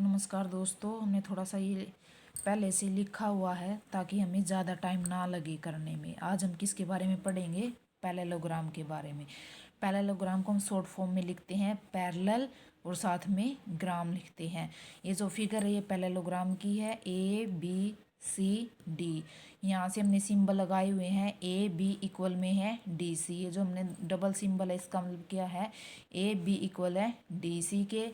नमस्कार दोस्तों, हमने थोड़ा सा ये पहले से लिखा हुआ है ताकि हमें ज़्यादा टाइम ना लगे करने में। आज हम किसके बारे में पढ़ेंगे? पैरेललोग्राम के बारे में। पैरेललोग्राम को हम शॉर्ट फॉर्म में लिखते हैं पैरेलल और साथ में ग्राम लिखते हैं। ये जो फिगर है ये पैरेललोग्राम की है, ABCD। यहाँ से हमने सिंबल लगाए हुए हैं, AB इक्वल में है DC। ये जो हमने डबल सिंबल है इसका मतलब क्या है? AB इक्वल है DC के,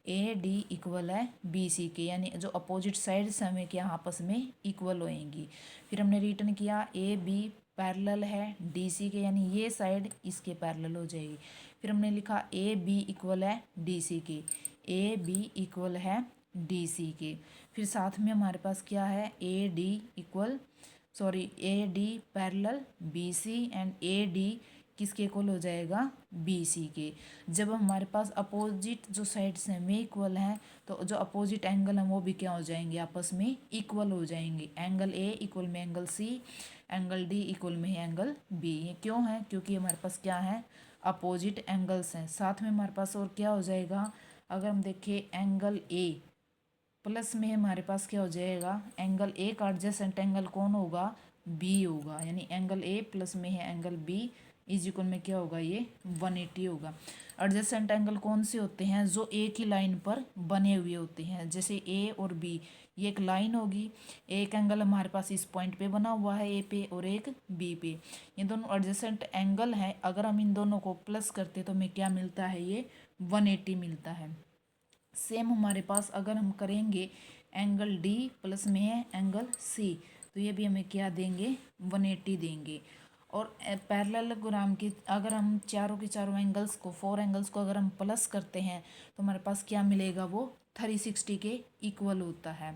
AD इक्वल है BC के, यानी जो अपोजिट साइड्स हमें क्या आपस में इक्वल होएंगी। फिर हमने रिटर्न किया AB पैरेलल है DC के, यानी ये साइड इसके पैरेलल हो जाएगी। फिर हमने लिखा AB इक्वल है DC के, AB इक्वल है DC के। फिर साथ में हमारे पास क्या है? AD parallel BC and AD किसके इक्वल हो जाएगा? BC के। जब हमारे पास अपोजिट जो साइड्स हैं में इक्वल हैं तो जो अपोजिट एंगल हैं वो भी क्या हो जाएंगे? आपस में इक्वल हो जाएंगे। एंगल A इक्वल में angle C, angle D equal में है एंगल B। ये क्यों है? क्योंकि हमारे पास क्या है? अपोजिट एंगल्स हैं। साथ में हमारे पास और क्या हो जाएगा? अगर हम देखें एंगल A प्लस में हमारे पास क्या हो जाएगा? एंगल A का एडजेसेंट एंगल कौन होगा? B होगा, यानी एंगल A प्लस में है एंगल B इज इक्वल में क्या होगा? ये 180 होगा। एडजेसेंट एंगल कौन से होते हैं? जो एक ही लाइन पर बने हुए होते हैं, जैसे A और B, ये एक लाइन होगी। एक एंगल हमारे पास इस पॉइंट पे बना हुआ है A पे और एक B पे, ये दोनों एडजेसेंट एंगल हैं। अगर हम इन दोनों को प्लस करते तो हमें क्या मिलता है? ये 180 मिलता है। सेम हमारे पास अगर हम करेंगे एंगल D प्लस में है एंगल C, तो ये भी हमें क्या देंगे? 180 देंगे। और पैरेललोग्राम की अगर हम चारों के चारों एंगल्स को, 4 एंगल्स को अगर हम प्लस करते हैं तो हमारे पास क्या मिलेगा? वो 360 के इक्वल होता है।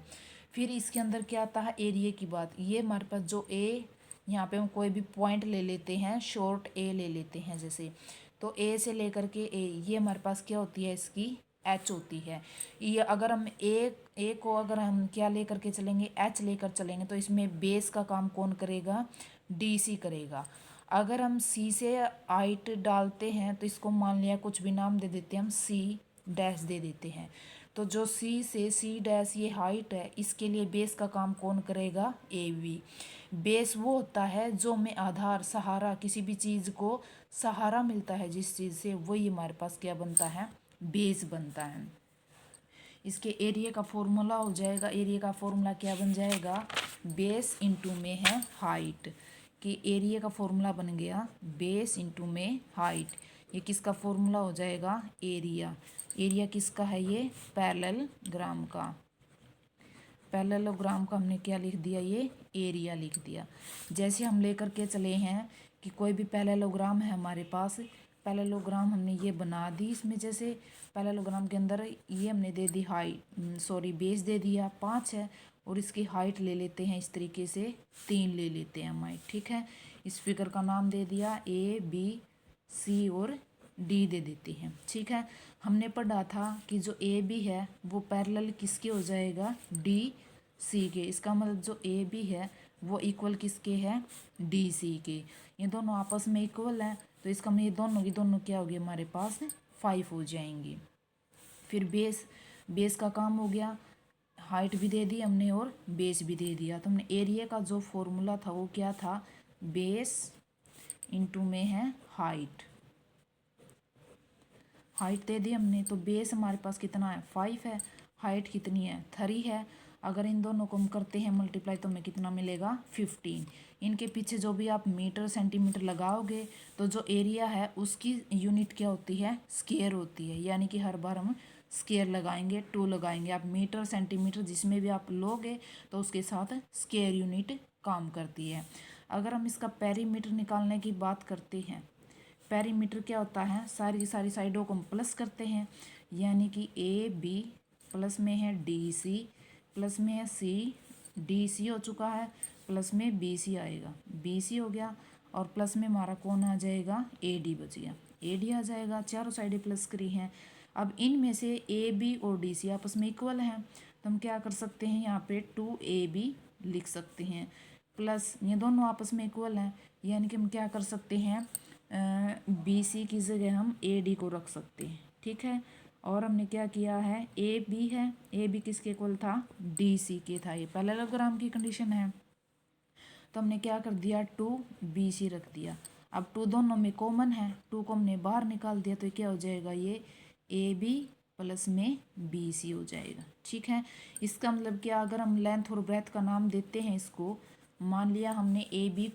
फिर इसके अंदर क्या आता है? एरिया की बात। ये हमारे पास जो A, यहाँ पे हम कोई भी पॉइंट ले लेते हैं, शॉर्ट A ले लेते हैं जैसे, तो A से लेकर के A, ये हमारे पास क्या होती है? इसकी H होती है। ये अगर हम A को अगर हम क्या लेकर के चलेंगे? H लेकर चलेंगे, तो इसमें बेस का काम कौन करेगा? DC करेगा। अगर हम C से हाइट डालते हैं तो इसको मान लिया कुछ भी नाम दे देते हैं, हम C डैश दे देते हैं। तो जो C से C डैश ये हाइट है, इसके लिए बेस का काम कौन करेगा? AB। बेस वो होता है जो हमें आधार, सहारा, किसी भी चीज़ को सहारा मिलता है जिस चीज़ से, वही हमारे पास क्या बनता है? बेस बनता है। इसके एरिया का फॉर्मूला हो जाएगा, एरिया का फॉर्मूला क्या बन जाएगा? बेस इंटू में है हाइट, कि एरिया का फॉर्मूला बन गया बेस इंटू में हाइट। ये किसका फॉर्मूला हो जाएगा? एरिया। एरिया किसका है? ये पैरेललोग्राम का। पैरेललोग्राम का हमने क्या लिख दिया? ये एरिया लिख दिया। जैसे हम लेकर के चले हैं कि कोई भी पैरेललोग्राम है हमारे पास, पैरेललोग्राम हमने ये बना दी। इसमें जैसे पैरेललोग्राम के अंदर ये हमने दे दी बेस दे दिया 5 है, और इसकी हाइट ले लेते हैं इस तरीके से 3 ले लेते हैं हम हाइट, ठीक है। इस फिगर का नाम दे दिया ABC और D दे देते हैं, ठीक है। हमने पढ़ा था कि जो AB है वो पैरेलल किसके हो जाएगा? DC के। इसका मतलब जो AB है वो इक्वल किसके है? DC के। ये दोनों आपस में इक्वल हैं, तो इसका मतलब ये दोनों की दोनों क्या होगी? हमारे पास 5 हो जाएंगी। फिर बेस का काम हो गया, हाइट भी दे दी हमने और बेस भी दे दिया। तो हमने एरिया का जो फॉर्मूला था वो क्या था? बेस इंटू में है हाइट। हाइट दे दी हमने, तो बेस हमारे पास कितना है? 5 है। हाइट कितनी है? 3 है। अगर इन दोनों को हम करते हैं मल्टीप्लाई तो हमें कितना मिलेगा? 15। इनके पीछे जो भी आप मीटर सेंटीमीटर लगाओगे तो जो एरिया है उसकी यूनिट क्या होती है? स्क्वायर होती है, यानी कि हर बार हम स्क्वायर लगाएंगे, 2 लगाएंगे। आप मीटर सेंटीमीटर जिसमें भी आप लोगे तो उसके साथ स्क्वायर यूनिट काम करती है। अगर हम इसका पेरीमीटर निकालने की बात करते हैं, पेरीमीटर क्या होता है? सारी की सारी साइडों को हम प्लस करते हैं, यानी कि AB प्लस में है DC प्लस में है C, DC हो चुका है, प्लस में BC आएगा, BC हो गया, और प्लस में हमारा कौन आ जाएगा? AD बच गया, AD आ जाएगा। चारों साइडें प्लस करी हैं। अब इनमें से AB और DC आपस में इक्वल हैं, तो हम क्या कर सकते हैं? यहाँ पे 2AB लिख सकते हैं, प्लस ये दोनों आपस में इक्वल हैं, यानी कि हम क्या कर सकते हैं? BC की जगह हम AD को रख सकते हैं, ठीक है। और हमने क्या किया है, ए बी है, ए बी किसके इक्वल था, डी सी के था। ये पैरेललोग्राम की कंडीशन है। तो हमने क्या कर दिया, टू बी सी रख दिया। अब टू दोनों में कॉमन है, टू को हमने बाहर निकाल दिया तो क्या हो जाएगा, ये ए बी प्लस में बी सी हो जाएगा। ठीक है, इसका मतलब क्या, अगर हम लेंथ और ब्रेथ का नाम देते हैं इसको, मान लिया हमने ए बी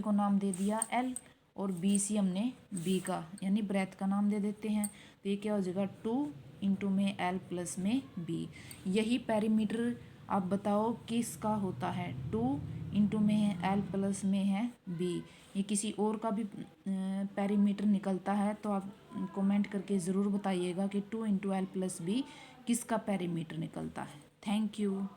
को नाम दे दिया एल, और बी सी हमने बी का यानी ब्रेथ का नाम दे देते हैं, तो ये क्या हो जाएगा, टू इंटू में एल प्लस में बी। यही पेरीमीटर आप बताओ किसका होता है, टू इंटू में है एल प्लस में है बी। ये किसी और का भी पेरीमीटर निकलता है तो आप कमेंट करके ज़रूर बताइएगा कि two into L plus B किसका पेरीमीटर निकलता है। Thank you.